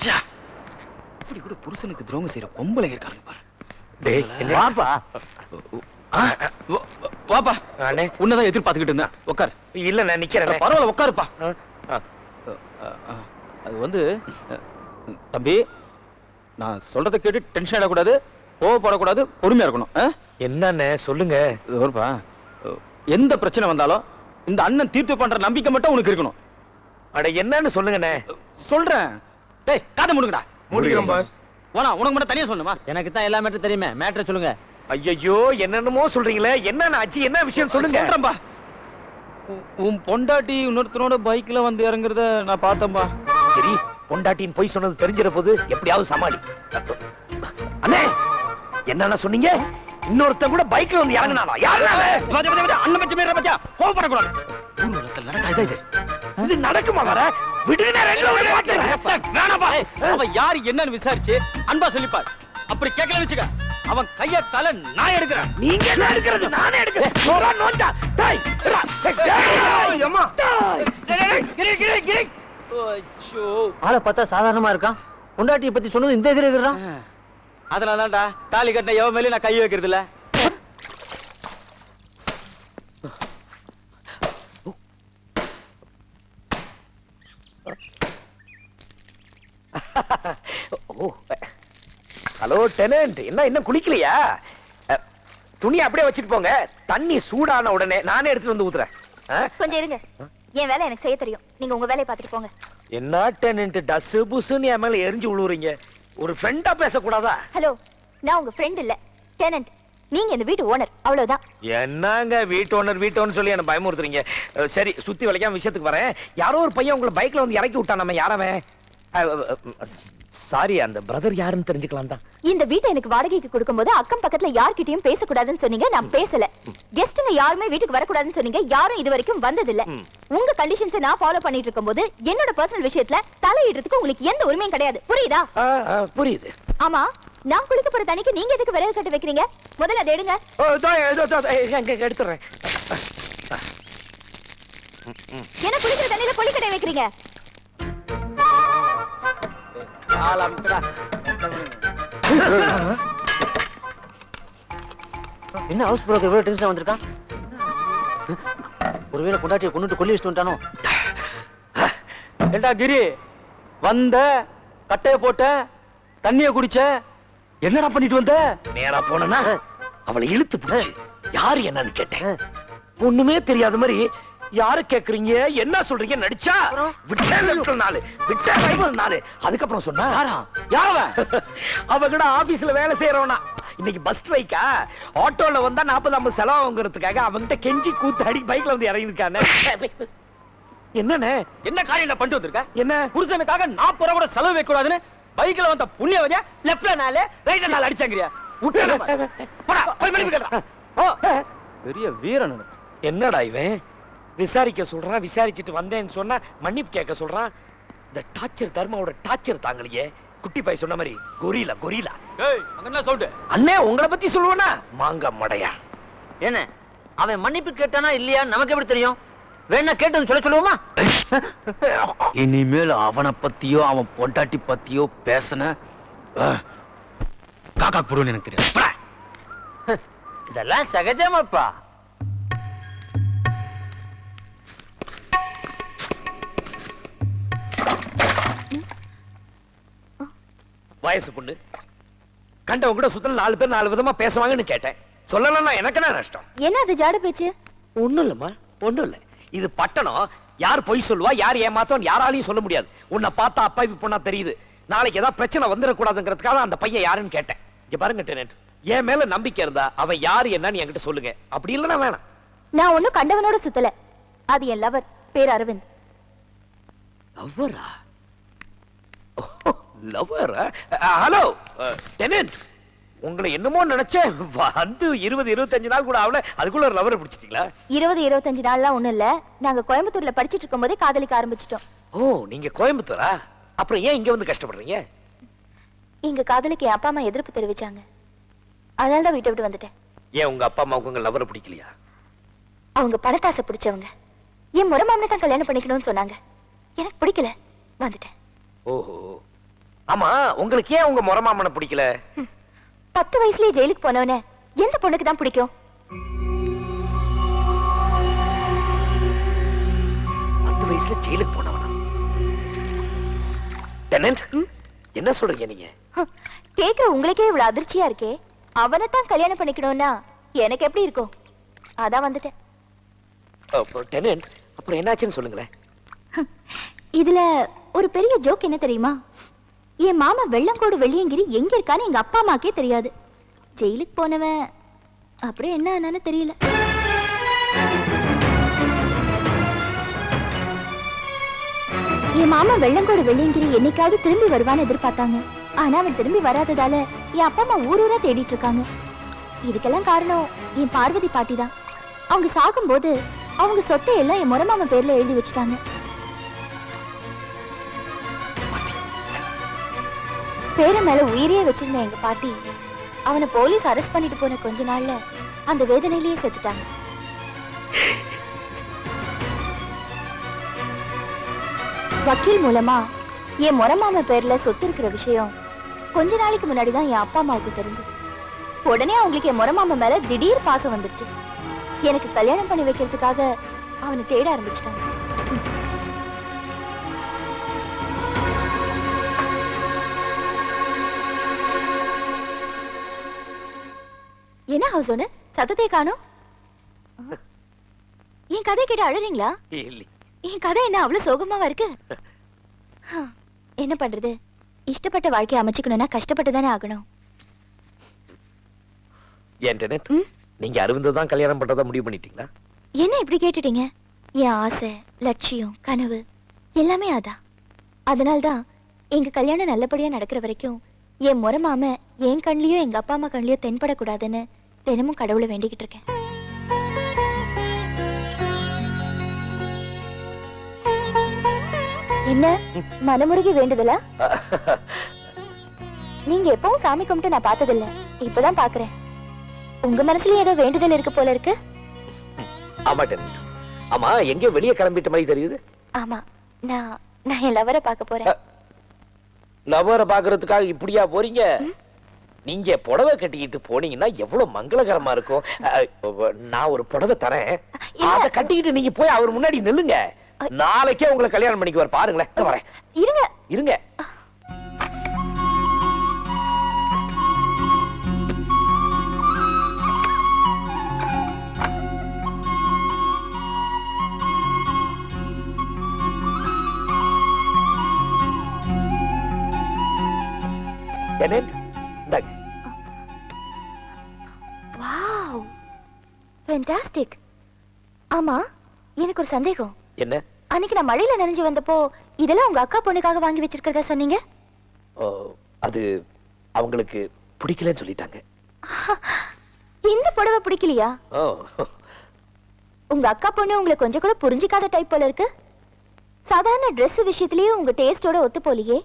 இப்படி கூட புருஷனுக்கு துரோகம் செய்யற பொம்பளை இருக்காங்க பாரு. வாப்பா வாப்பா. உன்னதான் எதிர்பார்த்துக்கிட்டு இருந்தேன். உட்காரு. இல்ல நான் நிக்கிறேன். பரவாயில்ல உட்காருப்பா. அது வந்து தம்பி, நான் சொல்றதை கேட்டு டென்ஷன் ஆடக்கூடாது, கோவப்படக்கூடாது, பொறுமையா இருக்கணும். என்னன்னு சொல்லுங்க. ஒருப்பா, எந்த பிரச்சனை வந்தாலும் இந்த அண்ணன் தீர்த்து பண்ற நம்பிக்கை மட்டும் உனக்கு இருக்கணும். அட என்னன்னு சொல்லுங்கண்ணே. சொல்றேன். டேய் காதை மூடுங்கடா. மூடிக்கிறோம் பாஸ். போனா உனக்கு மட்டும் தனியா சொல்லணுமா? எனக்கு தான் எல்லா மேட்டரும் தெரியுமே. மேட்டரை சொல்லுங்க. ஐயோ என்னென்னமோ சொல்றீங்களே. என்ன ஆச்சு, என்ன விஷயம் சொல்லுங்க. சொல்றேன்பா. உன் பொண்டாட்டி இன்னொருத்தனோட பைக்ல வந்து இறங்குறத நான் பார்த்தேன்பா. சரி, பொண்டாட்டின் போய் சொன்னது தெரிஞ்சிட போது எப்படியாவது சமாளி. அண்ணே என்னன்னா சொன்னீங்க? இன்னொருத்தன் கூட பைக்ல வந்து இறங்குனானா? யாருனால? அண்ணன் பச்சை மேல பச்சா கோவப்படக்கூடாது. ஊர்வலத்தில் நடக்காதா இது? இது நடக்குமா? வர விடுங்க. வேணாம்பா. அவன் யாரு என்னன்னு விசாரிச்சு அன்பா சொல்லிப்பார். அப்படி கேட்கல வச்சுக்க, அவன் கைய கால நான் எடுக்கிறேன். நீங்க என்ன எடுக்கிறது? நானே எடுக்கிறேன். நோஞ்சா டேய் அம்மா ஆளை பார்த்தா சாதாரணமா இருக்கான். பொண்டாட்டியை பத்தி சொன்னது இந்த எதிர்க்கிறான். அதனாலதான்டா தாலி கட்டின எவன் மேலே நான் கை வைக்கிறது இல்ல. ஹலோ டெனன்ட், என்ன இன்னும் குளிக்கலையா? துணி அப்படியே வச்சுட்டு போங்க. தண்ணி சூடான உடனே நானே எடுத்துட்டு வந்து ஊத்துறேன். கொஞ்சம் இருங்க, என் வேலை எனக்கு செய்ய தெரியும். நீங்க உங்க வேலையை பார்த்துட்டு போங்க. என்ன டெனன்ட் டஸ் புஸ்ன்னு என் மேல எரிஞ்சு விழுவுறீங்க? ஒரு ஃப்ரெண்டா பேசக்கூடாதா? ஹலோ, நான் உங்க ஃப்ரெண்ட் இல்ல, டெனன்ட். நீங்க இந்த வீட்டு ஓனர், அவ்வளவுதான். என்னங்க வீட்டு ஓனர் சொல்லி என்ன பயமுறுத்துறீங்க? சரி, சுத்தி வளைக்காம விஷயத்துக்கு வரேன். யாரோ ஒரு பையன் உங்களை பைக்ல வந்து இறக்கி விட்டான். நம்ம யாரவன்? சாரி, அந்த பிரதர் யாருன்னு தெரிஞ்சுக்கலாம் தான். இந்த வீட்டை எனக்கு வாடகைக்கு கொடுக்கும்போது அக்கம் பக்கத்துல யார்கிட்டயும் பேசக்கூடாதுன்னு சொன்னீங்க. நான் பேசல. கெஸ்ட்ங்க யாருமே வீட்டுக்கு வரக்கூடாதுன்னு சொன்னீங்க. யாரும் இது வரைக்கும் வந்ததில்ல. உங்க கண்டிஷன்ஸை நான் ஃபாலோ பண்ணிட்டு இருக்கும்போது என்னோட பர்சனல் விஷயத்துல தலையிடுறதுக்கு உங்களுக்கு எந்த உரிமையும் கிடையாது. புரியுதா? புரியுது. ஆமா, நான் குளிக்க போற தண்ணிக்கு நீங்க எதுக்கு விறகு கட்ட வைக்கிறீங்க? முதல்ல அதை எடுங்க. எடுத்துறேன். என்ன குளிக்கிற தண்ணியில கொளிக்கட்டை வைக்கிறீங்க? என்ன ஹவுஸ் புரோக்கர் இவ்வளவு டென்ஷன் வந்திருக்கான்? ஒருவேளை பொண்டாட்டியை கொண்டுட்டு கொல்லி வச்சுட்டு வந்துட்டானோ? ஏண்டா கிரி, வந்த கட்டைய போட்ட தண்ணிய குடிச்ச, என்னடா பண்ணிட்டு வந்த? நேரா போனா அவளை இழுத்து பிடிச்சு யாரு என்னன்னு கேட்டேன். ஒண்ணுமே தெரியாத மாதிரி யாரு கேக்குறீங்க, என்ன சொல்றீங்க நடிச்சா அதுக்கப்புறம் சொன்னா அவ கூட ஆபீஸ்ல வேலை செய்யறவனா. இன்னைக்கு பஸ் ஸ்ட்ரைக்கா, ஆட்டோல வந்தா 40-50 செலவாங்கிறதுக்காக அவங்கிட்ட கெஞ்சி கூத்தாடி பைக்ல வந்து இறங்கிருக்கானே. என்னன்னு என்ன காரியம் பண்ணிட்டு வந்திருக்க? என்ன புருஷனுக்காக 40 ரூபா கூட செலவு வைக்க கூடாதுன்னு பைக்ல வந்த புண்ணியவதியா லெஃப்ட்ல 4 ரைட்ல 4 அடிச்சாங்கறியா? பெரிய வீரன். என்னடா இவன் விசாரிக்க சொல்றான், விசாரிச்சுட்டு வந்தேன்னு சொன்னா மன்னிப்பு கேட்க சொல்றான். இந்த டார்ச்சர் தர்மாவோட டார்ச்சர் தாங்கலையே. குட்டி பாய் சொன்ன மாதிரி கொரிலா கொரிலா. ஏய், அங்க என்ன சவுண்ட்? அண்ணே உங்களை பத்தி சொல்லுவனா? மாங்க மடையா. என்ன அவன் மன்னிப்பு கேட்டானா இல்லையா நமக்கு எப்படி தெரியும்? வேணா கேட்டு சொல்லுவோமா? இனிமேல் அவனை பத்தியோ அவன் பொண்டாட்டி பத்தியோ பேசன காக்கா புருவன் எனக்கு தெரியும். இதெல்லாம் சகஜமாப்பா. வயசு பொண்ணு கண்டவங்க கூட சுத்தல 4 பேர் 4 விதமா பேசுவாங்கன்னு கேட்டேன். சொல்லலன்னா எனக்கு என்ன நஷ்டம்? என்ன அது ஜாட பேச்சு? ஒண்ணும் இல்லம்மா, ஒண்ணும் இல்ல. இது பட்டணம். யார் பொய் சொல்லுவா, யார் ஏமாத்தோன்னு யாராலையும் சொல்ல முடியாது. உன்னை பார்த்தா அப்பா இப்ப பொண்ணா தெரியுது. நாளைக்கு ஏதாவது பிரச்சனை வந்துடக்கூடாதுங்கிறதுக்காக அந்த பையன் யாருன்னு கேட்டேன். இங்க பாருங்க டெனன்ட், என் மேல நம்பிக்கை இருந்தா அவன் யாரு என்னன்னு என்கிட்ட சொல்லுங்க. அப்படி இல்லைன்னா வேணாம். நான் ஒண்ணும் கண்டவனோட சுத்தல. அது என் லவர், பேர் அரவிந்த். லவ்வரா? லவ்வரா? ஹலோ டெனன்ட், உங்களை என்னமோ நினைச்சேன். வந்து 20-25 நாள் கூட ஆகல, அதுக்குள்ள ஒரு லவரை பிடிச்சிட்டீங்களா? 20-25 நாள்லாம் ஒண்ணும் இல்ல. நாங்க கோயம்புத்தூர்ல படிச்சிட்டு இருக்கும் போதே காதலிக்க ஆரம்பிச்சிட்டோம். ஓ, நீங்க கோயம்புத்தூரா? அப்புறம் ஏன் இங்க வந்து கஷ்டப்படுறீங்க? எங்க காதலுக்கு என் அப்பா அம்மா எதிர்ப்பு தெரிவிச்சாங்க. அதனால தான் வீட்டை விட்டு வந்துட்டேன். ஏன் உங்க அப்பா அம்மாவுக்கு உங்க லவரை பிடிக்கலையா? அவங்க பணத்தாசை பிடிச்சவங்க. என் முறை மாமனை தான் கல்யாணம் பண்ணிக்கணும்னு சொன்னாங்க. எனக்கு பிடிக்கல, வந்துட்டேன். ஓஹோ, ஆமா உங்களுக்கு ஏன் உங்க முறை மாமனை பிடிக்கல? 10 வயசுலயே ஜெயிலுக்கு போனவன எந்த பொண்ணுக்கு தான் பிடிக்கும்? 10 வயசுல ஜெயிலுக்கு போனவனா? டெனன்ட், என்ன சொல்றீங்க நீங்க? கேக்குற உங்களுக்கே இவ்வளவு அதிர்ச்சியா இருக்கே. அவனைத்தான் கல்யாணம் பண்ணிக்கணும்னா எனக்கு எப்படி இருக்கும்? அதான் வந்துட்டேன். டெனன்ட், அப்புறம் என்னாச்சுன்னு சொல்லுங்களேன். இதுல ஒரு பெரிய ஜோக் என்ன தெரியுமா? என் மாமா வெள்ளங்கோடு வெள்ளியங்கிரி எங்க இருக்கான்னு எங்க அப்பா அம்மாக்கே தெரியாது. ஜெயிலுக்கு போனவன் அப்புறம் என்ன ஆனான்னு தெரியல. என் மாமா வெள்ளங்கோடு வெள்ளியங்கிரி என்னைக்காவது திரும்பி வருவான்னு எதிர்பார்த்தாங்க. ஆனா அவன் திரும்பி வராததால என் அப்பா அம்மா ஊர் ஊரா தேடிட்டு இருக்காங்க. இதுக்கெல்லாம் காரணம் என் பார்வதி பாட்டி தான். அவங்க சாகும்போது அவங்க சொத்தை எல்லாம் என் முறமாமா பேர்ல எழுதி வச்சுட்டாங்க. பேர மேல உயிரே வச்சிருந்த எங்க பாட்டி அவனை போலீஸ் அரெஸ்ட் பண்ணிட்டு போன கொஞ்ச நாள்ல அந்த வேதனையிலேயே செத்துட்டாங்க. வக்கீல் மூலமா என் முறமாமா பேர்ல சொத்து இருக்கிற விஷயம் கொஞ்ச நாளைக்கு முன்னாடிதான் என் அப்பா அம்மாவுக்கு தெரிஞ்சது. உடனே அவங்களுக்கு என் முறமாமா மேல திடீர் பாசம் வந்துருச்சு. எனக்கு கல்யாணம் பண்ணி வைக்கிறதுக்காக அவனை தேட ஆரம்பிச்சிட்டாங்க. என்ன ஹவுஸ் ஓனர், சத்தத்தை காணோம்? என் கதை கேட்டு அழறீங்களா? என் கதை என்ன அவ்வளவு சோகமாவா இருக்கு? என்ன பண்றது, இஷ்டப்பட்ட வாழ்க்கையை அமைச்சுக்கணும்னா கஷ்டப்பட்டு தானே ஆகணும். ஏன் டெனன்ட், நீங்க அரவிந்த் தான் கல்யாணம் பண்றதா முடிவு பண்ணிட்டீங்களா? என்ன இப்படி கேட்டுட்டீங்க? என் ஆசை, லட்சியம், கனவு எல்லாமே அதான். அதனால்தான் எங்க கல்யாணம் நல்லபடியா நடக்கிற வரைக்கும் என் முறமாம என் கண்லயோ எங்க அப்பா அம்மா கண்லயோ தென்படக்கூடாதுன்னு தினமும் கடவுளை வேண்டிக்கிட்டு இருக்கேன். என்ன மனமுருகி வேண்டுதலா? நீங்க எப்பவும் சாமி கும்பிட்டு நான் பார்த்ததில்ல, இப்பதான் பாக்குறேன். உங்க மனசுல ஏதோ வேண்டுதல் இருக்கு போல இருக்கு. ஆமா டெனன்ட். ஆமா, எங்கேயோ வெளியே கிளம்பிட்ட மாதிரி தெரியுது. ஆமா, நான் என் லவரை பார்க்க போறேன். லவரை பாக்குறதுக்காக இப்படியா போறீங்க? நீங்க புடவை கட்டிக்கிட்டு போனீங்கன்னா எவ்வளவு மங்களகரமா இருக்கும். நான் ஒரு புடவை தரேன், அதை கட்டிக்கிட்டு நீங்க போய் அவர் முன்னாடி நில்லுங்க. நாளைக்கே உங்களை கல்யாணம் பண்ணிக்குவார். பாருங்களேன், வரேன். இருங்க இருங்க. Wow, fantastic. ஆமா, எனக்கு ஒரு சந்தேகம். என்ன? அன்னைக்கு நான் மழையில நனைஞ்சு வந்தப்போ இதெல்லாம் உங்க அக்கா பொண்ணுக்காக வாங்கி வச்சிருக்கிறதா சொன்னீங்க. அது அவங்களுக்கு பிடிக்கலன்னு சொல்லிட்டாங்க. இந்த புடவை பிடிக்கலையா? உங்க அக்கா பொண்ணு உங்களை கொஞ்சம் கூட புரிஞ்சிக்காத டைப் போல இருக்கு. சாதாரண Dress விஷயத்திலேயே உங்க டேஸ்டோட ஒத்து போலியே.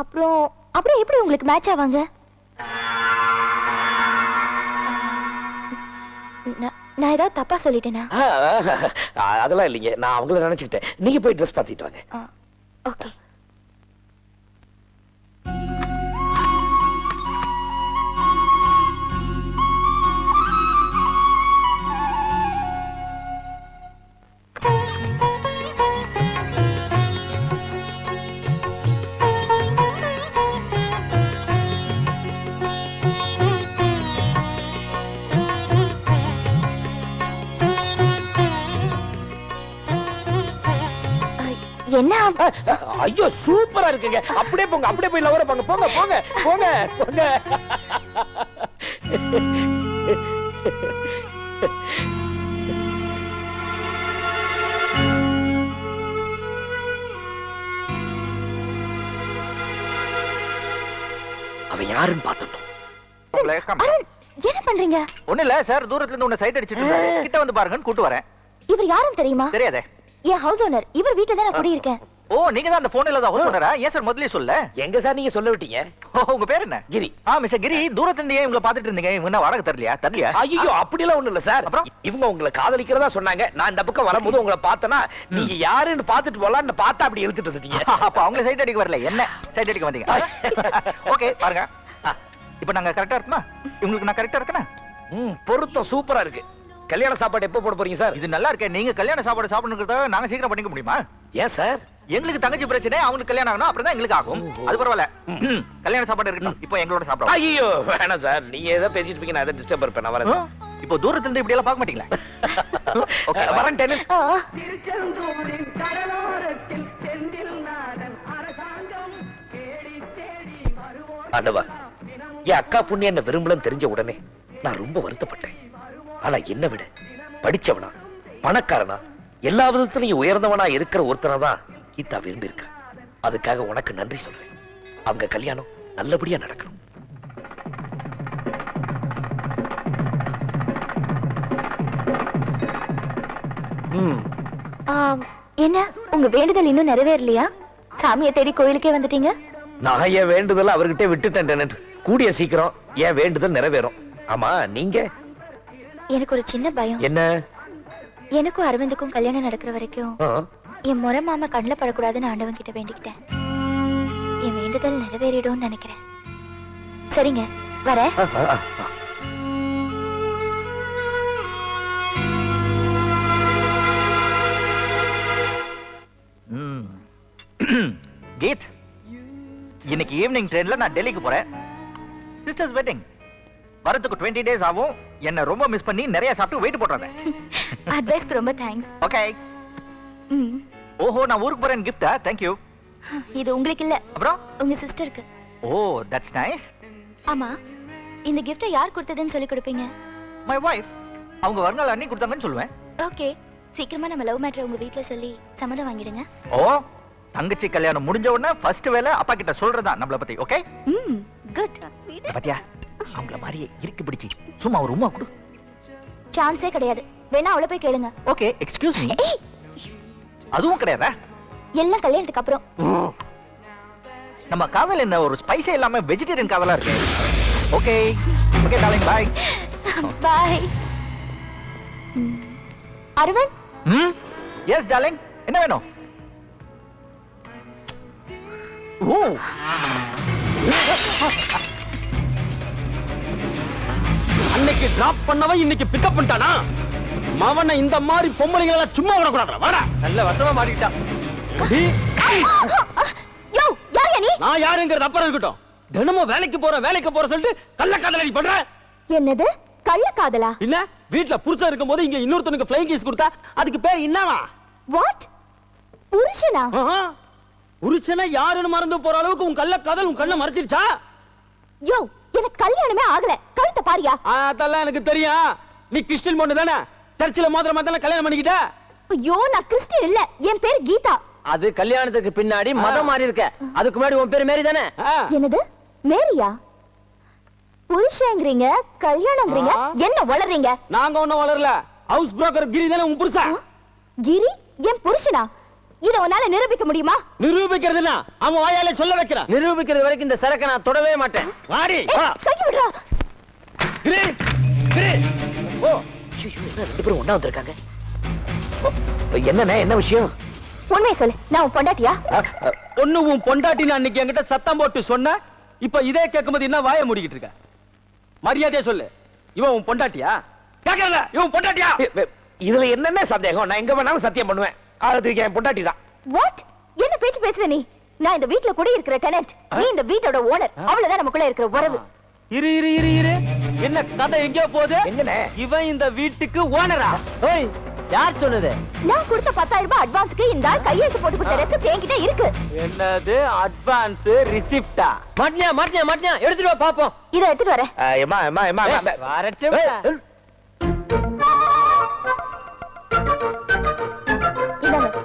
அப்புறம் எப்படி உங்களுக்கு மேட்ச் ஆவாங்க? நான் ஏதாவது தப்பா சொல்லிட்டேனா? அதெல்லாம் இல்லைங்க, நான் அவங்கள நினைச்சுக்கிட்டேன். நீங்க போய் ட்ரெஸ் பார்த்துட்டு வாங்க. ஓகே. என்ன? ஐயோ, சூப்பரா இருக்குங்க. அப்படியே போங்க, அப்படியே போய் லவர போங்க. போங்க போங்க போங்க போங்க. அவன் யாருன்னு பார்த்தோம். என்ன பண்றீங்க? ஒண்ணு இல்ல சார், தூரத்துல இருந்து உன்னை சைட் அடிச்சிட்டு இருந்தாரு. கிட்ட வந்து பாருங்கன்னு கூட்டு வரேன். இவர் யாருன்னு தெரியுமா? தெரியாதே. என் ஹவுஸ் ஓனர். இவர் வீட்டுல தான் நான் குடியிருக்கேன். ஓ நீங்க தான் அந்த போன் இல்லாத ஹவுஸ் ஓனரா? ஏன் சார் முதல்லயே சொல்ல? எங்க சார் நீங்க சொல்ல விட்டீங்க? உங்க பேர் என்ன? கிரி. மிஸ்டர் கிரி, தூரத்துல இருந்து ஏன் இவங்கள பாத்துட்டு இருந்தீங்க? இவங்க என்ன வாடகை தரலையா? ஐயோ அப்படிலாம் ஒண்ணும் இல்ல சார். அப்புறம்? இவங்க உங்களை காதலிக்கிறதா சொன்னாங்க. நான் இந்த பக்கம் வரும்போது உங்களை பார்த்தனா நீங்க யாருன்னு பாத்துட்டு போலாம்னு பார்த்தா அப்படி இழுத்துட்டு வந்துட்டீங்க. அப்ப அவங்கள சைட் அடிக்க வரல, என்ன சைட் அடிக்க வந்தீங்க? ஓகே பாருங்க, இப்போ நாங்க கரெக்டா இருக்குமா? உங்களுக்கு நான் கரெக்டா இருக்கேனா? பொருத்தம் சூப்பரா இருக்கு. கல்யாண சாப்பாடு எப்போ போட போறீங்க சார்? இது நல்லா இருக்கே. நீங்க கல்யாண சாப்பாடு சாப்பிடணுங்கிறத நாங்க சீக்கிரம் பண்ணிக்க முடியுமா? ஏன் சார்? எங்களுக்கு தங்கச்சி பிரச்சனை, அவங்களுக்கு கல்யாணம் ஆகணும், அப்புறம் தான் எங்களுக்கு ஆகும். அது பரவாயில்ல. கல்யாண சாப்பாடு இருக்கட்டும், இப்போ எங்களோட சாப்பிடுவோம். ஐயோ வேணாம் சார், நீங்க ஏதோ பேசிட்டு இருப்பீங்க, நான் எதை டிஸ்டர்ப் இருப்பேன். நான் வரேன். இப்போ தூரத்துல இருந்து இப்படி எல்லாம் பார்க்க மாட்டீங்களா? ஓகே வரேன். டென்னிஸ் ஆண்டவா, என் அக்கா புண்ணு என்ன விரும்பலன்னு தெரிஞ்ச உடனே நான் ரொம்ப வருத்தப்பட்டேன். ஆனா என்ன விட படிச்சவனா, பணக்காரனா, எல்லா விதத்திலையும் உயர்ந்தவனா இருக்கிற ஒருத்தனை தான் கீதா விரும்பி இருக்கா. அதுக்காக உனக்கு நன்றி சொல்றேன். அவங்க கல்யாணம் நல்லபடியா நடக்கணும். என்ன உங்க வேண்டுதல் இன்னும் நிறைவேறலையா? சாமியை தேடி கோயிலுக்கே வந்துட்டீங்க. நான் என் வேண்டுதல் அவர்கிட்ட விட்டுட்டேன் டெனட். கூடிய சீக்கிரம் என் வேண்டுதல் நிறைவேறும். ஆமா நீங்க? எனக்கு ஒரு சின்ன பயம். என்ன? எனக்கும் அரவிந்துக்கும் கல்யாணம் நடக்கிற வரைக்கும் என் முறை மாமா கண்ணில் படக்கூடாதுன்னு ஆண்டவன் கிட்ட வேண்டிக்கிட்டேன். என் வேண்டுதல் நிறைவேறிடும்னு நினைக்கிறேன். சரிங்க, வர. கீத், இன்னைக்கு ஈவினிங் ட்ரெயின்ல நான் டெல்லிக்கு போறேன். Sisters wedding. வரதுக்கு 20 days ஆகும். என்ன ரொம்ப மிஸ் பண்ணி நிறைய சாப்பிட்டு வெயிட் போடுறாங்க. அட்வைஸ்க்கு ரொம்ப தேங்க்ஸ். ஓகே. ஓஹோ, நான் ஊருக்கு போறேன். கிஃப்டா? Thank you. இது உங்களுக்கு இல்ல, அப்புறம் உங்க சிஸ்டருக்கு. ஓ, that's nice. ஆமா, இந்த கிஃப்ட்டை யார் கொடுத்ததுன்னு சொல்லி கொடுப்பீங்க? My wife. அவங்க வருங்கால அண்ணி கொடுத்தாங்கன்னு சொல்லுவேன். ஓகே, சீக்கிரமா நம்ம லவ் மேட்டர் உங்க வீட்ல சொல்லி சம்மதம் வாங்கிடுங்க. ஓ, தங்கச்சி கல்யாணம் முடிஞ்ச உடனே ஃபர்ஸ்ட் வேலை அப்பா கிட்ட சொல்றதா நம்மள பத்தி. ஓகே? குட். பாத்தியா, அவங்கள மாதிரியே இருக்கு பிடிச்சி. சும்மா ஒரு உம்மா கொடு. சான்ஸே கிடையாது. வேணா அவளை போய் கேளுங்க. Okay, excuse me. அதுவும் கிடையாதா? எல்லாம் கல்யாணத்துக்கு அப்புறம். நம்ம காதல் என்ன ஒரு ஸ்பைஸே இல்லாம வெஜிடேரியன் காதலா இருக்கு. Okay okay darling, bye bye. Aravind. Yes darling, என்ன வேணும்? ஓ, அன்னைக்கு டிராப் பண்ணவன் இன்னைக்கு பிக்கப் பண்ணிட்டானா? மவனை இந்த மாதிரி பொம்பளைங்களை எல்லாம் சும்மா விடக்கூடாது. வாடா, நல்ல வசமா மாட்டிக்கிட்டான். யோ, யார் நீ? நான் யாருங்கிறது அப்புறம் இருக்கட்டும். தினமும் வேலைக்கு போற சொல்லிட்டு கள்ளக்காதலடி பண்ற. என்னது கள்ளக்காதலா? என்ன வீட்ல புருஷன் இருக்கும்போது இங்க இன்னொருத்தனுக்கு ஃப்ளைங் கிஸ் கொடுத்தா அதுக்கு பேர் என்னவா? வாட்? புருஷனா? புருஷனை யாருன்னு மறந்து போற அளவுக்கு உன் கள்ளக்காதல் உன் கண்ணை மறைச்சிருச்சா? யோ, எனக்கு கல்யாணமே ஆகல. கழுத்தை பாரியா? அதெல்லாம் எனக்கு தெரியும். நீ கிறிஸ்டியன் பொண்ணு தானே? சர்ச்சில் மோதிர மாதிரி கல்யாணம் பண்ணிக்கிட்ட? ஐயோ, நான் கிறிஸ்டியன் இல்ல. என் பேர் கீதா. அது கல்யாணத்துக்கு பின்னாடி மதம் மாறி இருக்க. அதுக்கு முன்னாடி உன் பேர் மேரி தானே? என்னது மேரியா? புருஷங்கிறீங்க, கல்யாணம்ங்கறீங்க, என்ன வளர்றீங்க? நாங்க ஒண்ணும் வளரல. ஹவுஸ் புரோக்கர் கிரி தானே உன் புருஷன். கிரி என் புருஷனா? இத உன்னால நிரூபிக்க முடியுமா? நிரூபிக்கிறதுனா அவன் வாயால சொல்ல வைக்கிறான். நிரூபிக்கிறது வரைக்கும் இந்த சரக்க நான் தொடவே மாட்டேன். வாடி கை விடுடா. கிரி கிரி. ஓ, ரெண்டு பேரும் ஒண்ணா வந்திருக்காங்க. என்னண்ணே, என்ன விஷயம்? உண்மையை சொல்லு, நான் உன் பொண்டாட்டியா? ஒண்ணு உன் பொண்டாட்டின்னு அன்னைக்கு என்கிட்ட சத்தம் போட்டு சொன்ன. இப்ப இதே கேட்கும்போது என்ன வாய மூடிக்கிட்டு இருக்க? மரியாதையா சொல்லு, இவன் உன் பொண்டாட்டியா? கேட்கல, இவன் பொண்டாட்டியா? இதுல என்னென்ன சந்தேகம்? நான் எங்க வேணாலும் சத்தியம் பண்ணுவேன். அதுக்கு என் பொண்டாட்டி தான். வாட்? என்ன பேச்சு பேசுற நீ? நான் இந்த வீட்ல கூட இருக்கிற டெனன்ட், நீ இந்த வீட்டோட ஓனர். அவ்வளவுதான் நமக்குள்ள இருக்கிற உறவு. இரு இரு இரு இரு, என்ன கதை எங்கேயோ போகுது? என்னண்ணே, இவன் இந்த வீட்டுக்கு ஓனரா? ஏய், யார் சொன்னது? நான் கொடுத்த 10,000 ரூபாய் அட்வான்ஸ்க்கு இந்த ஆள் கையெழுத்து போட்டு கொடுத்த ரெசிப்ட் என்கிட்ட இருக்கு. என்னது அட்வான்ஸ் ரிசிப்டா? மாட்டியா மாட்டியா மாட்டியா, எடுத்துட்டு வா பாப்போம். இத எடுத்துட்டு வரேன். ஏமா ஏமா ஏமா வரட்டும். இந்தாங்க.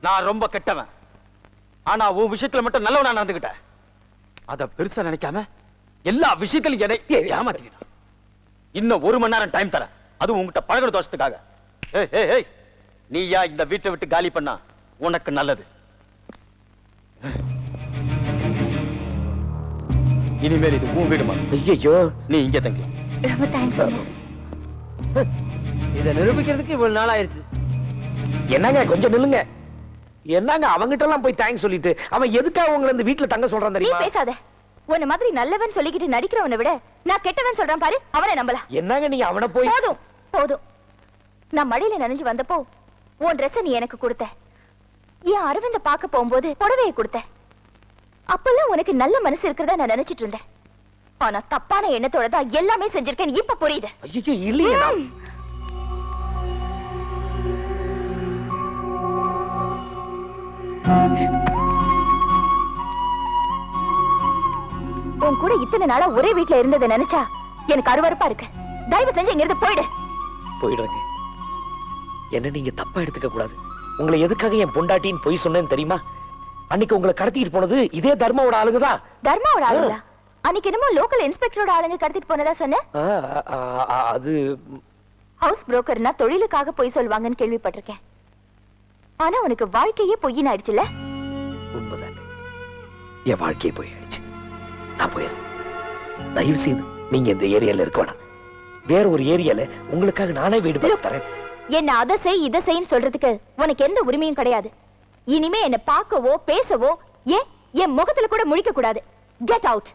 நான் ரொம்ப கெட்டவன். ஆனா உன் விஷயத்துல மட்டும் நல்லவனா நடந்துகிட்டேன். அத பெருசா நினைக்காம எல்லா விஷயத்திலும் என்னை ஏமாத்திக்கிட்டான். இன்னும் 1 மணி நேரம் டைம் தரேன், அதுவும் உங்ககிட்ட பழகுற தோஷத்துக்காக. ஏய் ஏய் ஏய், நீயா இந்த வீட்டை விட்டு காலி பண்ணா உனக்கு நல்லது. இனிமேல் இது உன் வீடுமா? ஐயோ, நீ இங்கே தங்கி. ரொம்ப தேங்க்ஸ். இதை நிரூபிக்கிறதுக்கு இவ்வளவு நாள் ஆயிருச்சு. என்னங்க கொஞ்சம் நில்லுங்க. என்னங்க அவங்கிட்ட எல்லாம் போய் தேங்க்ஸ் சொல்லிட்டு அவன் எதுக்காக உங்களை இந்த வீட்டுல தங்க சொல்றான் நீ தெரியுமா? பேசாத. உன்ன மாதிரி நல்லவன் சொல்லிக்கிட்டு நடிக்கிறவனை விட நான் கெட்டவன் சொல்றேன் பாரு, அவனை நம்பலாம். என்னங்க நீங்க அவனை போய் போதும் போதும். நான் மழையில நனைஞ்சு வந்தப்போ உன் ட்ரெஸ் நீ எனக்கு கொடுத்த. என் அரவிந்த பார்க்க போகும்போது புடவையை கொடுத்த. அப்பெல்லாம் உனக்கு நல்ல மனசு இருக்கிறதா நான் நினைச்சிட்டு இருந்தேன். ஆனா தப்பான எண்ணத்தோட தான் எல்லாமே செஞ்சிருக்கேன். இப்ப புரியுது. ஐயோ இல்லையே. உன் கூட இத்தனை நாளா ஒரே வீட்டுல இருந்ததை நினைச்சா எனக்கு அருவருப்பா இருக்கு. தயவு செஞ்சு இங்க இருந்து போயிடு. போயிடுறேங்க. என்ன நீங்க தப்பா எடுத்துக்க கூடாது. உங்களை எதுக்காக என் பொண்டாட்டின்னு பொய் சொன்னேன்னு தெரியுமா? அன்னைக்கு உங்களை கடத்திட்டு போனது இதே தர்மாவோட ஆளுங்கதான். தர்மாவோட ஆளுங்களா? அன்னைக்கு என்னமோ லோக்கல் இன்ஸ்பெக்டரோட ஆளுங்க கடத்திட்டு போனதா சொன்ன. அது ஹவுஸ் புரோக்கர்னா தொழிலுக்காக பொய் சொல்வாங்கன்னு கேள்விப்பட்டிருக்கேன். ஆனா உனக்கு வாழ்க்கையே பொய்யின்னு ஆயிடுச்சுல. உண்மைதாங்க, என் வாழ்க்கையே போயிடுச்சு. நான் போயிடுறேன். தயவு செய்து நீங்க இந்த ஏரியால இருக்க வேணாம். வேற ஒரு ஏரியால உங்களுக்காக நானே வீடு பார்த்து தரேன். என்ன அதை செய் இதை செய்ன்னு சொல்றதுக்கு உனக்கு எந்த உரிமையும் கிடையாது. இனிமே என்ன பார்க்கவோ பேசவோ ஏன் என் முகத்துல கூட முழிக்க கூடாது. Get out.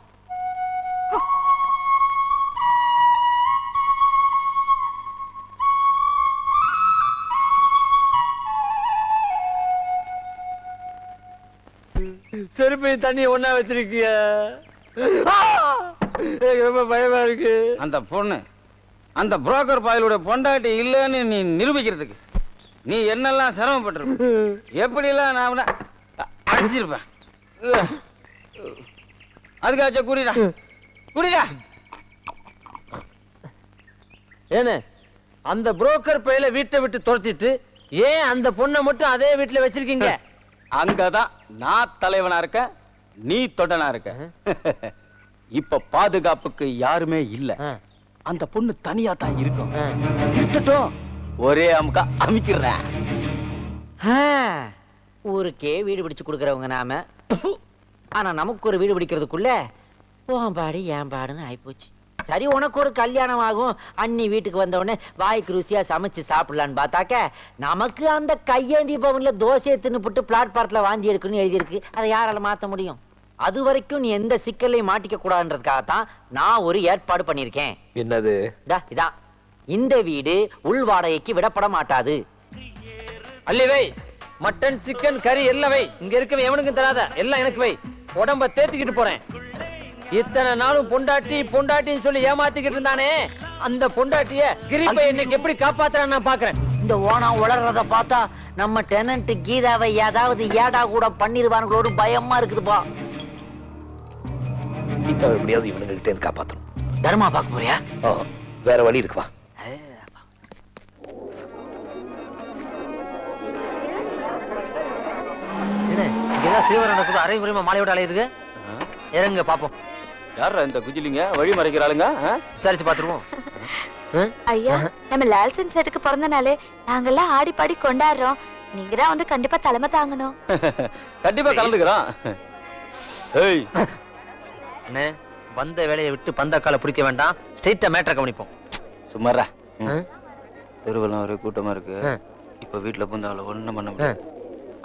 செருப்பை தண்ணி ஒண்ணா வச்சிருக்கிய. ரொம்ப பயமா இருக்கு. அந்த பொண்ணு அந்த புரோக்கர் பாயலோட பொண்டாட்டி இல்லைன்னு நீ நிரூபிக்கிறதுக்கு நீ என்னெல்லாம் சிரமப்பட்டிருப்ப. எப்படிலாம் நான் அடிச்சிருப்பேன். அதுக்காச்சும் குடிடா குடிடா. ஏன்னு அந்த புரோக்கர் பையில வீட்டை விட்டு துரத்திட்டு ஏன் அந்த பொண்ணை மட்டும் அதே வீட்டுல வச்சிருக்கீங்க? அங்கதான் நான் தலைவனா இருக்க, நீ தொடனா இருக்க. இப்ப பாதுகாப்புக்கு யாருமே இல்ல. அந்த பொண்ணு தனியா தான் இருக்கும். இருக்கட்டும், ஒரே அமுக்கா அமுக்கிறேன். ஊருக்கே வீடு பிடிச்சு கொடுக்கறவங்க நாம. ஆனா நமக்கு ஒரு வீடு பிடிக்கிறதுக்குள்ள உன் பாடு என் பாடுன்னு ஆயிப்போச்சு. சரி, உனக்கு ஒரு கல்யாணம் ஆகும், அண்ணி வீட்டுக்கு வந்தவொடனே வாய்க்கு ருசியா சமைச்சு சாப்பிடலான்னு பார்த்தாக்க நமக்கு அந்த கையேந்தி பவன்ல தோசையை தின்னுபுட்டு பிளாட்பாரத்துல வாந்தி எடுக்கணும்னு எழுதியிருக்கு. அதை யாரால மாத்த முடியும்? அது வரைக்கும் நீ எந்த சிக்கலையும் மாட்டிக்க கூடாதுன்றதுக்காகத்தான் நான் ஒரு ஏற்பாடு பண்ணிருக்கேன். என்னது? இதான், இந்த வீடு உள் வாடகைக்கு விடப்பட மாட்டாது. அள்ளி வை, மட்டன் சிக்கன் கறி எல்லாம் வை. இங்க இருக்கவே எவனுக்கும் தராத, எல்லாம் எனக்கு வை. உடம்ப தேத்திக்கிட்டு போறேன். இத்தனை நாளும் பொண்டாட்டி பொண்டாட்டின்னு சொல்லி ஏமாத்திக்கிட்டு இருந்தானே, அந்த பொண்டாட்டிய கிரிப்பை இன்னைக்கு எப்படி காப்பாத்துறான்னு நான் பாக்குறேன். இந்த ஓனா உளறத பார்த்தா நம்ம டெனன்ட் கீதாவை ஏதாவது ஏடா கூட பண்ணிருவாங்களோடு பயமா இருக்குதுப்பா. கீதாவை எப்படியாவது இவனுங்க கிட்ட இருந்து காப்பாத்தணும். தர்மா பார்க்க போறியா? வேற வழி இருக்குவா. இங்கதான் சீவரம் நடக்குது, அரை முறைமா மாலையோட அலையுதுங்க. இறங்க பாப்போம். யாரா இந்த குஜிலிங்க வழி மறைக்கிறாளுங்க? விசாரிச்சு பாத்துருவோம். ஐயா, நம்ம லால்சன் செட்டுக்கு பிறந்த நாளே நாங்கெல்லாம் ஆடி பாடி கொண்டாடுறோம். நீங்க தான் வந்து கண்டிப்பா தலைமை தாங்கணும். கண்டிப்பா கலந்துக்கிறோம். ஏய் அண்ணே, வந்த வேலையை விட்டு பந்தக்கால பிடிக்க வேண்டாம், ஸ்ட்ரெயிட்டா மேட்டரை கவனிப்போம். சும்மாரா. தெருவெல்லாம் ஒரே கூட்டமா இருக்கு. இப்ப வீட்டுல புந்து அவளை ஒண்ணும் பண்ண முடியாது.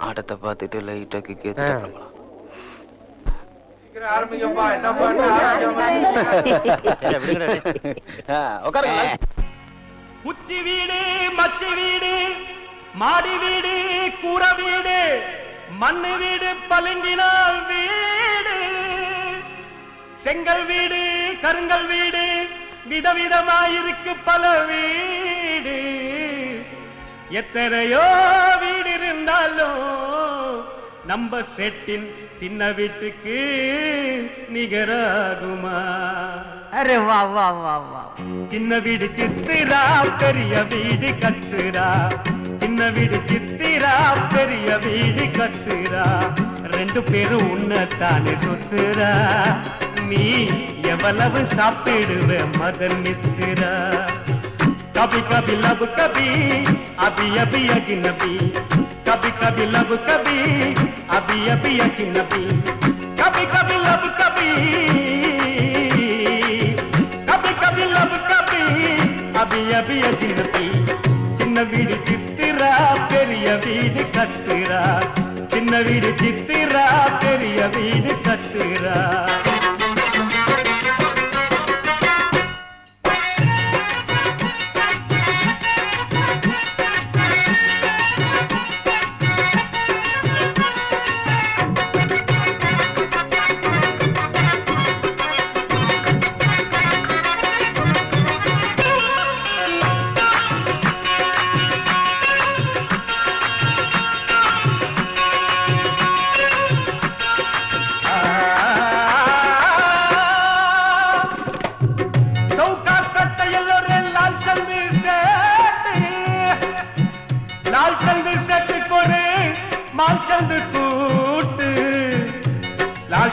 ஆட்டத்தை பார்த்துட்டு லைட்டா கேட்கலாம். உச்சி வீடு, மச்சி வீடு, மாடி வீடு, கூர வீடு, மண்ணு வீடு, பளிங்கினால் வீடு, செங்கல் வீடு, கருங்கல் வீடு, விதவிதமாயிருக்கு பல வீடு. எத்தனையோ வீடு இருந்தாலும் நம்ம செட்டின் சின்ன வீட்டுக்கு நிகராகுமா? அரே வா வா வா வா. சின்ன வீடு சித்திரா, பெரிய வீடு கத்துரா. சின்ன வீடு சித்திரா, பெரிய வீடு கத்துரா. ரெண்டு பேரும் உன்னத்தானே சொத்துரா. நீ எவ்வளவு சாப்பிடுவ மதன் மித்திரா कभी कभी लब कभी अभी अभी अजनबी कभी कभी लब कभी अभी अभी अजनबी कभी कभी लब कभी कभी कभी लब कभी अभी अभी अजनबी சின்ன வீடு சித்திரா பெரிய வீடு கத்துரா சின்ன வீடு சித்திரா பெரிய வீடு கத்துரா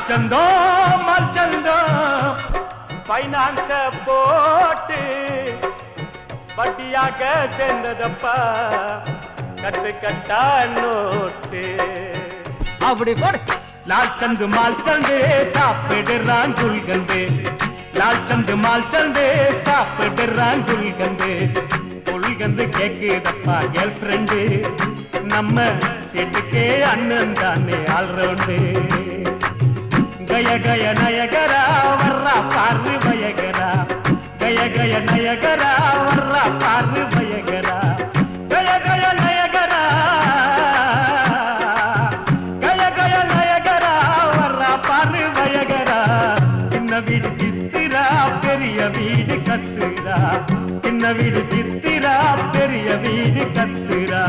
चंदो माल चंदो फाइनांस போட்டு வட்டியாக சேர்ந்ததப்பா கட்டு கட்டா நோட்டு அப்படி போடு லால் சந்து மால் சந்து சாப்பிடுறான் குல்கந்து லால் சந்து மால் சந்து சாப்பிடுறான் குல்கந்து குல்கந்து கேக்குதப்பா கேர்ள் ஃப்ரெண்டு நம்ம செட்டுக்கே அண்ணன் தானே ஆல்ரவுண்டு गय गय नयगरा वर्रा पार भयगरा गय गय नयगरा वर्रा पार भयगरा गय गय नयगरा गय गय नयगरा वर्रा पार भयगरा चिन्न वीड चित्तिरा पेरिय वीड कत्तिरा चिन्न वीड चित्तिरा पेरिय वीड कत्तिरा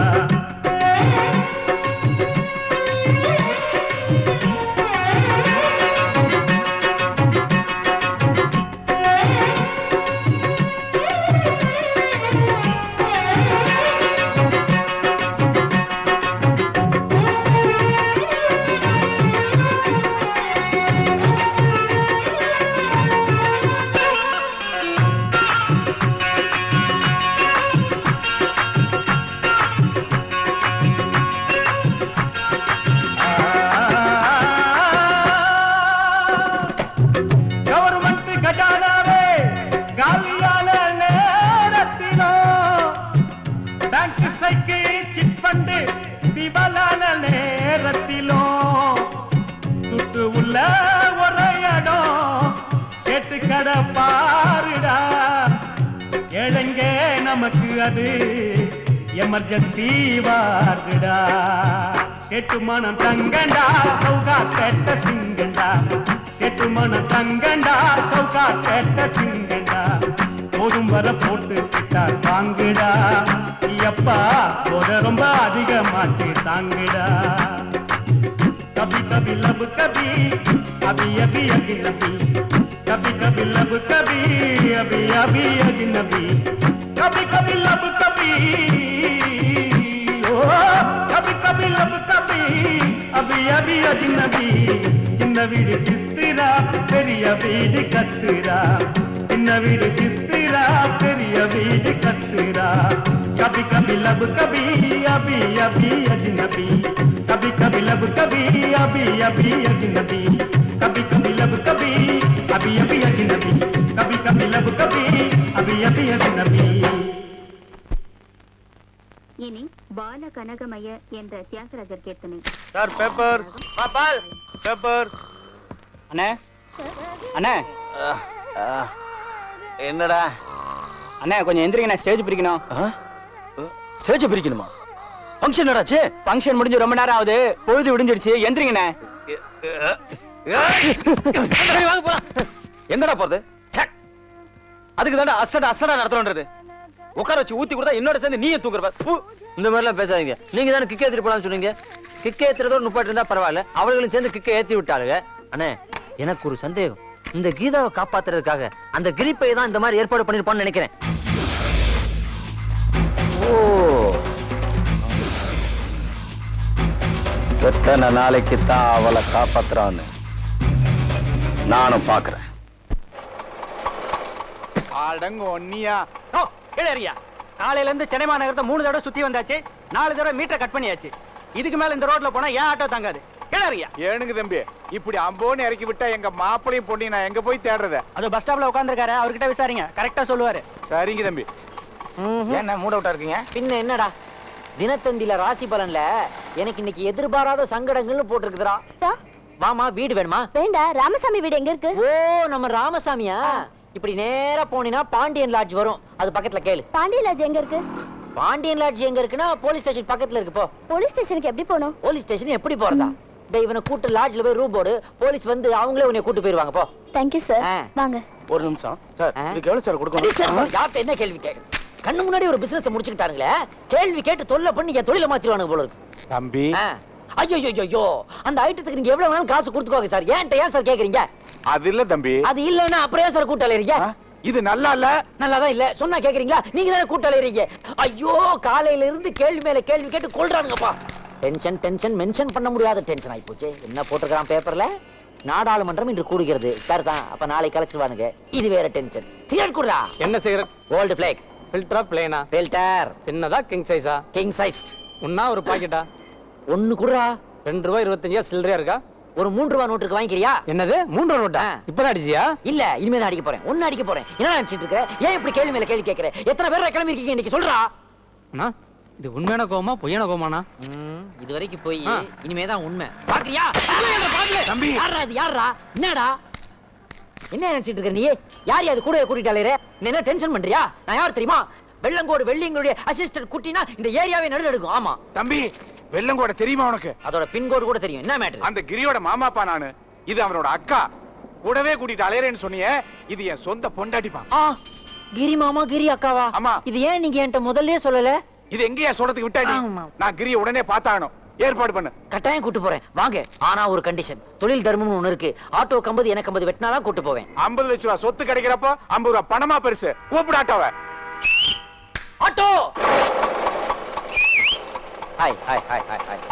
பாருடா ஏழங்க நமக்கு அது எமர்ஜென்சி வார்டுடா கேட்டு மனம் தங்கண்டா சௌகா கேட்ட சிங்கண்டா கேட்டு மனம் தங்கண்டா சௌகா கேட்ட சிங்கண்டா போதும் வர போட்டு கிட்டார் வாங்குடா ஐயப்பா போத ரொம்ப அதிகமாச்சு தாங்குடா कभी कभी लब कभी अभी अभी अजनबी कभी कभी लब कभी अभी अभी अजनबी कभी कभी लब कभी ओ कभी कभी लब कभी अभी अभी अजनबी चिन्न वीड चित्तिरा पेरिय वीड कत्तिरा चिन्न वीड चित्तिरा पेरिय वीड कत्तिरा कभी कभी लब कभी अभी अभी अजनबी कभी कभी लब कभी अभी अभी अजनबी कभी कभी लब कभी अभी अभी अजनबी कभी कभी लब कभी अभी अभी अजनबी இனி பால கனகமய என்ற தியாகராஜர் கீர்த்தனை. சார் பேப்பர் பால் பேப்பர் அண்ணே அண்ணே என்னடா அண்ணே கொஞ்சம் எந்திரிங்க, ஸ்டேஜ் பிரிக்கணும். ஸ்டேஜ் பிரிக்கணுமா? ஃபங்க்ஷன் நடாச்சு? ஃபங்க்ஷன் முடிஞ்சு ரொம்ப நேரம் ஆகுது, பொழுது விடிஞ்சிடுச்சு, எந்திரிங்கண்ணே. வாங்க போலாம். எங்கடா போறது? அதுக்கு தாண்டா அஸ்டடா நடத்தணும்ன்றது. உட்கார வச்சு ஊத்தி கொடுத்தா என்னோட சேர்ந்து நீயே தூக்குற. இந்த மாதிரி எல்லாம் பேசாதீங்க. நீங்க தானே கிக்க ஏத்திட்டு போலாம்னு சொன்னீங்க. கிக்க ஏத்துறதோட நுப்பாட்டு இருந்தா பரவாயில்ல, அவர்களும் சேர்ந்து கிக்க ஏத்தி விட்டாளுங்க. அண்ணே எனக்கு ஒரு சந்தேகம், இந்த கீதாவை காப்பாத்துறதுக்காக அந்த கிரிப்பை தான் இந்த மாதிரி ஏற்பாடு பண்ணிருப்பான்னு நினைக்கிறேன். ஓ, எத்தனை நாளைக்கு தான் அவளை காப்பாத்துறான்னு நானும் பாக்குறேன். அடங்க ஒன்னியா. ஓ கேளறியா, காலையில இருந்து சென்னை மாநகரத்தை 3 தடவை சுத்தி வந்தாச்சு, 4 தடவை மீட்டர் கட் பண்ணியாச்சு. இதுக்கு மேல இந்த ரோட்ல போனா ஏன் ஆட்டோ தாங்காது? கேளறியா. ஏனுங்க தம்பி, இப்படி அம்போன்னு இறக்கி விட்டா எங்க மாப்பிளையும் பொண்ணி நான் எங்க போய் தேடுறத? அது பஸ் ஸ்டாப்ல உட்கார்ந்திருக்காரு, அவர்கிட்ட விசாரிங்க, கரெக்டா சொல்லுவாரு. சரிங்க தம்பி. என்ன மூட் அவுட்டா இருக்கீங்க? பின்ன என்னடா, தினத்தந்தில ராசி பலன்ல எனக்கு இன்னைக்கு எதிர்பாராத சங்கடங்கள்னு போட்டிருக்குதுடா. சார் வாமா, வீடு வேணுமா? வேண்டாம், ராமசாமி வீடு எங்க இருக்கு? ஓ, நம்ம ராமசாமியா? இப்படி நேரா போனீனா பாண்டியன் லாட்ஜ் வரும், அது பக்கத்துல கேளு. பாண்டிய லாட்ஜ் எங்க இருக்கு? பாண்டியன் லாட்ஜ் எங்க இருக்குன்னா போலீஸ் ஸ்டேஷன் பக்கத்துல இருக்கு. போ. போலீஸ் ஸ்டேஷனுக்கு எப்படி போகணும்? போலீஸ் ஸ்டேஷன் எப்படி போறதா? டேய், இவனை கூட்டு லாட்ஜ்ல போய் ரூம் போடு, போலீஸ் வந்து அவங்களே உன்னை கூட்டு போயிருவாங்க. போ. Thank you sir. வாங்க. ஒரு நிமிஷம் சார், இதுக்கு எவ்வளவு சார் அடி கொடுக்கணும்? சார், யார்கிட்ட என்ன கேள்வி கேட்க? கண்ணு முன்னாடி ஒரு பிசினஸ் முடிச்சுக்கிட்டானுங்களே, கேள்வி கேட்டு தொல்லை பண்ணி என் தொழில மாத்திடுவானுங்க போல இருக்கு. தம்பி, ஐயோ ஐயோ, அந்த ஐட்டத்துக்கு நீங்க எவ்வளவு வேணாலும் காசு கொடுத்துக்கோங்க சார். ஏன்ட்ட ஏன் சார் கேக்குறீங்க? அது இல்ல தம்பி. அது இல்லன்னா அப்புறம் ஏன் சார் கூட்டாளீங்க? இது நல்லா இல்ல. நல்லாதான் இல்ல, சொன்னா கேக்குறீங்களா? நீங்க தானே கூட்டாளீங்க. ஐயோ, காலையில இருந்து கேள்வி மேல கேள்வி கேட்டு கொள்றானுங்கப்பா. டென்ஷன் டென்ஷன் மென்ஷன் பண்ண முடியாத டென்ஷன் ஆயி போச்சு. என்ன போட்டிருக்கான் பேப்பர்ல? நாடாளுமன்றம் இன்று கூடுகிறது. சரிதான், அப்ப நாளை கலைச்சிருவானுங்க. இது வேற டென்ஷன். சிகரெட் குடுறா. என்ன சிகரெட்? Gold Flake. ஃபில்டரா பிளேனா? ஃபில்டர். சின்னதா கிங் சைஸா? King size. ஒண்ணா ஒரு பாக்கெட்டா? ஒன்னு குடுறா. 2 ரூபாய் 25 சில்லறையா இருக்கா? ஒரு 3 ரூபாய் நோட்டுக்கு வாங்கிக்கிறியா? என்னது 3 ரூபாய் நோட்டா? இப்பதான் அடிச்சியா? இல்ல, இனிமே தான் அடிக்க போறேன். ஒன்னு அடிக்க போறேன். என்ன நினைச்சிட்டு இருக்க? ஏன் இப்படி கேள்வி மேல கேள்வி கேக்குற? எத்தனை பேர் கிளம்பி இருக்கீங்க இன்னைக்கு? சொல்றா. அண்ணா, இது உண்மையான கோவமா பொய்யான கோவமாண்ணா? இது வரைக்கும் போய் இனிமே தான் உண்மை. பாக்குறியா? தம்பி. யாரா இது? யாரா? என்னடா என்ன நினைச்சிட்டு இருக்க நீ? யார் அது கூட கூட்டிட்டாலே? என்ன டென்ஷன் பண்றியா? நான் யார் தெரியுமா? வெள்ளங்கோடு வெள்ளிங்களுடைய அசிஸ்டன்ட் குட்டினா இந்த ஏரியாவே நடுல எடுக்கும். ஆமா தம்பி, வெள்ளங்கோட தெரியுமா உனக்கு? அதோட பின்கோடு கூட தெரியும். என்ன மேட்டர்? அந்த கிரியோட மாமாப்பா நானு. இது அவனோட அக்கா. கூடவே கூட்டிட்டு அலையறேன்னு சொன்னியே, இது என் சொந்த பொண்டாட்டிப்பா. கிரி மாமா, கிரி அக்காவா? ஆமா. இது ஏன் நீங்க என்கிட்ட முதல்லயே சொல்லல? இது எங்கேயா சொல்றதுக்கு விட்டாடி? நான் கிரிய உடனே பார்த்தாகணும். ஏற்பாடு பண்ணு. கட்டாயம் கூட்டு போறேன், வாங்க. ஆனா ஒரு கண்டிஷன். தொழில் தர்மம்னு ஒண்ணு இருக்கு. ஆட்டோ 50 எனக்கு 50 வெட்டினாதான் கூட்டு போவேன். 50 லட்சம் ரூபாய் சொத்து கிடைக்கிறப்போ 50 ரூபாய் பணமா பெருசு. கூப்பிடு ஆட்டோவை. Auto. Hi hi hi hi hi.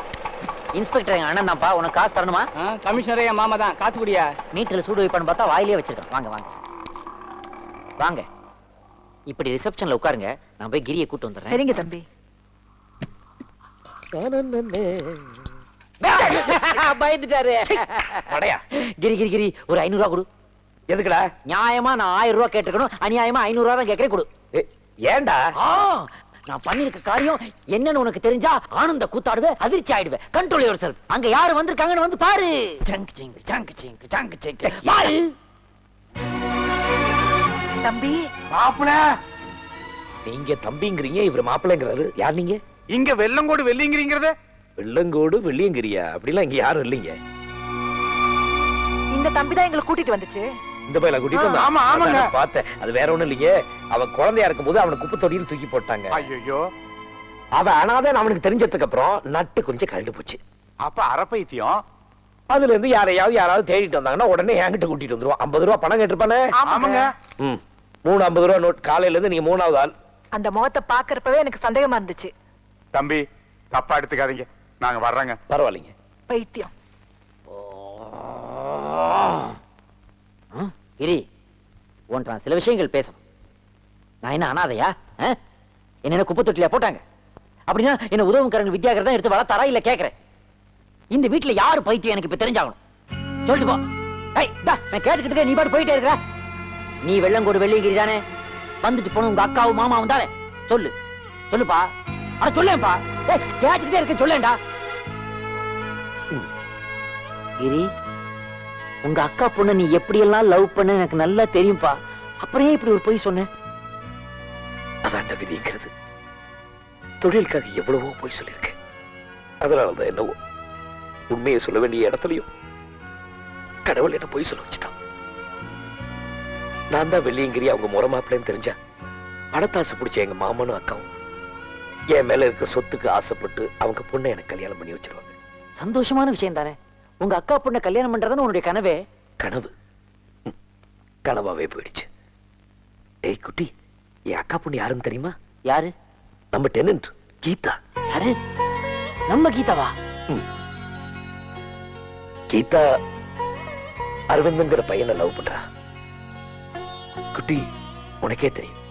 Inspector எங்க அண்ணன் தான்ப்பா. உனக்கு காசு தரணுமா? கமிஷனரே என் மாமா தான், காசு குடியா? மீட்டர்ல சூடு வைப்பான்னு பார்த்தா வாயிலே வச்சிருக்கேன். வாங்க வாங்க வாங்க. இப்படி ரிசப்ஷன்ல உட்காருங்க, நான் போய் கிரியை கூட்டு வந்துடுறேன். சரிங்க தம்பி. பயந்துட்டாரு. கிரி கிரி கிரி, ஒரு 500 ரூபா கொடு. எதுக்குடா? நியாயமா நான் 1000 ரூபா கேட்டுக்கணும், அநியாயமா 500 ரூபா தான் கேட்கறேன். கொடு. ஏண்டா? நான் பண்ணிருக்க காரியம் என்னன்னு உனக்கு தெரிஞ்சா ஆனந்த கூத்தாடுவே, அதிர்ச்சி ஆயிடுவே. Control your self. அங்க யாரு வந்திருக்காங்கன்னு வந்து பாரு. Junk Singh junk Singh junk Singh. பாரு தம்பி. மாப்பிள, நீங்க தம்பிங்கிறீங்க, இவர் மாப்பிள்ளைங்கிறாரு. யார் நீங்க? இங்க வெள்ளங்கோடு வெள்ளிங்கிறீங்கறது? வெள்ளங்கோடு வெள்ளியங்கிரியா? அப்படிலாம் இங்க யாரும் இல்லைங்க. இந்த தம்பி தான் எங்களை கூட்டிட்டு வந்துச்சு. இந்த பையல கூட்டிட்டு வந்தா? ஆமா, ஆமாங்க. அதான் பார்த்தேன். அது வேற ஒண்ணும் இல்லைங்க. அவன் குழந்தையா இருக்கும்போது அவனை குப்பை தொட்டியில் தூக்கி போட்டாங்க. ஐயோ. அவன் அனாதை அவனுக்கு தெரிஞ்சதுக்கு அப்புறம் நட்டு கொஞ்சம் கழண்டு போச்சு. அப்ப அறப்பைத்தியம். அதுல இருந்து யாராவது தேடிட்டு வந்தாங்கன்னா உடனே என்கிட்ட கூட்டிட்டு வந்துருவான். 50 ரூபா பணம் கேட்டிருப்பானே. ஆமாங்க. 3 50 ரூபா நோட். காலையில இருந்து நீங்க 3வது ஆள். அந்த முகத்தை பாக்குறப்பவே எனக்கு சந்தேகமா இருந்துச்சு. தம்பி, தப்பா எடுத்துக்காதீங்க, நாங்க வர்றோங்க. பரவாயில்லைங்க. பைத்தியம். கிரி, ஒன்றான் சில விஷயங்கள் பேசணும். நான் என்ன அனாதையா? என்ன குப்பை தொட்டில போட்டாங்க? அப்படின்னா என்ன உதவுக்காரங்க வித்யாகர் தான் எடுத்து வளர்த்தாரா இல்ல கேக்குறேன். இந்த வீட்டுல யாரு பைத்தியம் எனக்கு இப்ப தெரிஞ்சாகணும். சொல்லிட்டு போ. நான் கேட்டுக்கிட்டு நீ பாட்டு போயிட்டே இருக்கிற. நீ வெள்ளங்கோடு வெள்ளியங்கிரி தானே? வந்துட்டு போன உங்க அக்காவும் மாமாவும் தானே? சொல்லு சொல்லுப்பா. ஆனா சொல்லேன்பா. கேட்டுக்கிட்டே இருக்க, சொல்லேன்டா. கிரி, உங்க அக்கா பொண்ணு நீ எப்படி எல்லாம் லவ் பண்ண எனக்கு நல்லா தெரியும்பா. அப்புறம் ஏன் இப்படி ஒரு பொய் சொன்ன? அதாண்ட விதிக்கிறது. தொழிலுக்காக எவ்வளவோ பொய் சொல்லியிருக்கேன். அதனாலதான் என்னவோ உண்மையை சொல்ல வேண்டிய இடத்துலயும் கடவுள் என்ன பொய் சொல்ல வச்சுட்டான். நான் தான் வெள்ளியங்கிரி அவங்க முறை மாப்பிள்ளைன்னு தெரிஞ்சா பணத்தாசை பிடிச்ச எங்க மாமனும் அக்காவும் என் மேல இருக்க சொத்துக்கு ஆசைப்பட்டு அவங்க பொண்ணை எனக்கு கல்யாணம் பண்ணி வச்சிருவாங்க. சந்தோஷமான விஷயம் தானே. உங்க அக்கா பொண்ணை கல்யாணம் பண்றதுன்னு உன்னுடைய கனவே? கனவு கனவாவே போயிடுச்சு. ஏய் குட்டி, என் அக்கா பொண்ணு யாருன்னு தெரியுமா? யாரு? நம்ம டெனன்ட் கீதா. யாரு? நம்ம கீதாவா? கீதா அரவிந்துங்கிற பையனை லவ் பண்றா. குட்டி, உனக்கே தெரியும்,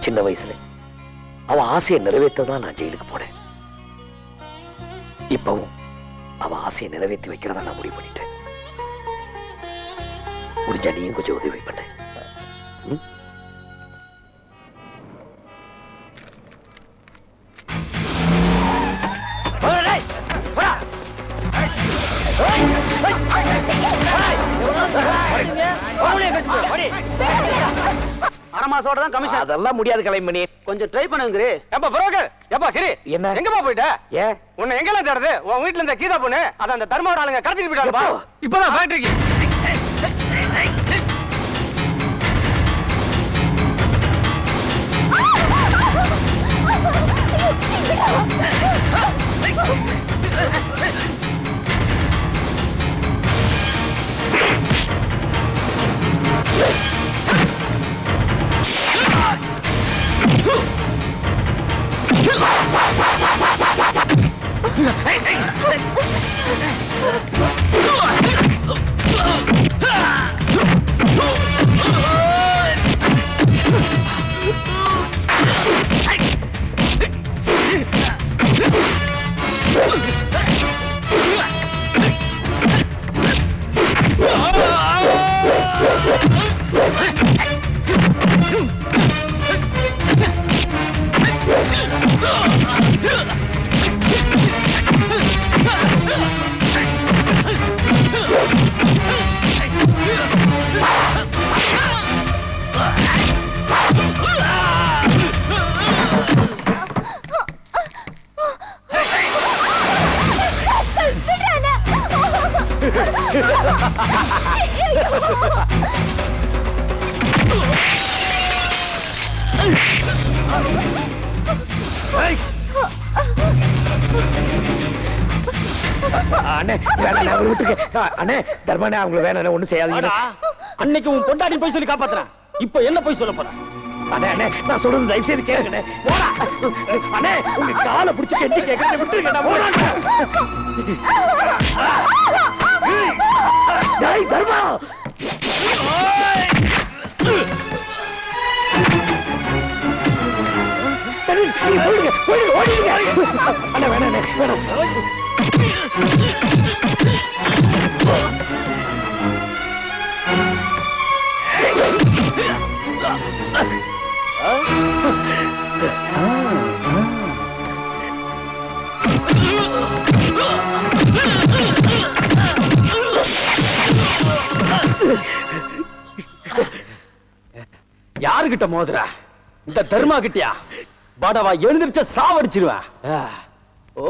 சின்ன வயசுல அவன் ஆசையை நிறைவேற்றதான் நான் ஜெயிலுக்கு போனேன். இப்பவும் அவன் ஆசையை நிறைவேற்றி வைக்கிறதா நான் முடிவு பண்ணிட்டேன். முடிஞ்சா நீயும் கொஞ்சம் உதவி பண்ண. அரை மாசோட தான் கமிஷன். அதெல்லாம் முடியாது கலைமணி. கொஞ்சம் ட்ரை பண்ணுங்க. எப்பா புரோக்கர், எப்பா கிரி, என்ன எங்கப்பா போயிட்ட? ஏன் உன்னை எங்கெல்லாம் தேடுது? உன் வீட்டுல இருந்த கீதா பொண்ணு அத அந்த தர்மாவோட ஆளுங்க கடத்திட்டு போயிட்டாங்கப்பா. இப்பதான் ஃபேக்டரிக்கு. தர்மனே அவங்களை வேணாம் ஒண்ணு செய்யாதீங்க. அன்னைக்கு உன் பொண்டாட்டி போய் சொல்லி காப்பாத்துறேன். இப்ப என்ன போய் சொல்ல போறேன்? அண்ணே அண்ணே நான் சொல்றது தயவு செய்து கேளுங்க. போடா அண்ணே, உங்க காலை பிடிச்சி கெட்டி கேட்கறேன். விட்டுருங்க, நான் போறேன். டேய் தர்மா, போயிடுங்க போயிடுங்க, ஓடிடுங்க. அண்ணே வேணாம் அண்ணே வேணாம். யாருகிட்ட மோதுற? இந்த தர்மா கிட்டயா? பாடவா எழுந்திருச்ச சாவடிச்சிருவேன். ஓ,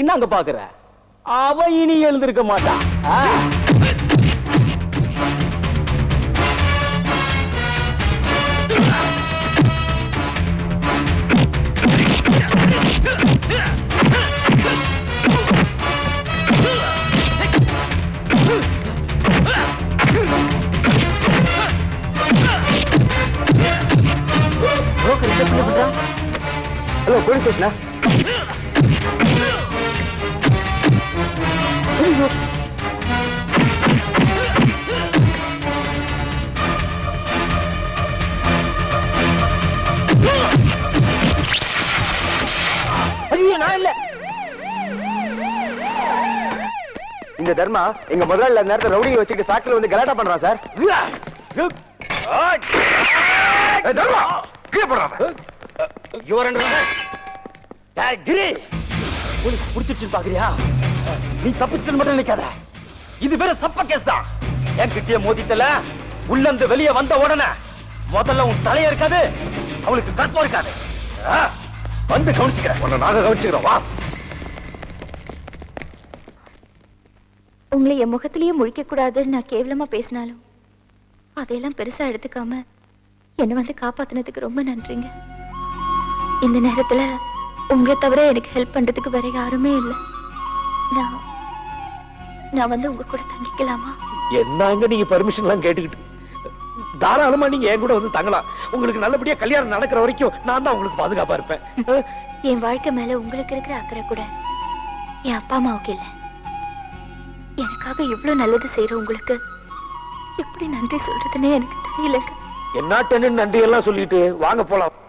இன்னங்க பாக்குற, அவ இனி எழுந்திருக்க மாட்டான். ஹலோ, போலீஸ் ஸ்டேஷனா? ஐயோ, நான் இல்ல. இந்த தர்மா எங்க முதல்ல நேரத்தை ரவுடிங்க வச்சுட்டு ஃபேக்டரியில வந்து கலாட்டா பண்றான் சார். தர்மா கீழே போடுறாங்க. கிரி, போலீஸ் புடிச்சிட்டு பாக்குறியா? நீ தப்பிச்சு மட்டும் நினைக்காத. இது வேற சப்ப கேஸ் தான். என் கிட்டே மோதிட்டல, உள்ள இருந்து வெளியே வந்த உடனே முதல்ல உன் தலைய இருக்காது, அவளுக்கு கற்பம் இருக்காது. வந்து கவனிச்சுக்கிறேன். உன்னை நாங்க கவனிச்சுக்கிறோம். வா. உங்களை என் முகத்திலேயே முழிக்க கூடாதுன்னு நான் கேவலமா பேசினாலும் அதையெல்லாம் பெருசா எடுத்துக்காம என்ன வந்து காப்பாத்தினதுக்கு ரொம்ப நன்றிங்க. இந்த நேரத்துல உங்களை தவிர எனக்கு ஹெல்ப் பண்றதுக்கு வேற யாருமே இல்லை. நான் வந்து உங்க கூட தங்கிக்கலாமா? என்னங்க நீங்க பெர்மிஷன் எல்லாம் கேட்டுக்கிட்டு? தாராளமா நீங்க என் கூட வந்து தங்கலாம். உங்களுக்கு நல்லபடியா கல்யாணம் நடக்கிற வரைக்கும் நான் தான் உங்களுக்கு பாதுகாப்பா இருப்பேன். என் வாழ்க்கை மேல உங்களுக்கு இருக்கிற அக்கறை கூட என் அப்பா அம்மாவுக்கு இல்லை. எனக்காக இவ்வளவு நல்லது செய்யற உங்களுக்கு எப்படி நன்றி சொல்றதுன்னே எனக்கு தெரியலங்க. என்ன நன்றி எல்லாம் சொல்லிட்டு வாங்க போலாம்.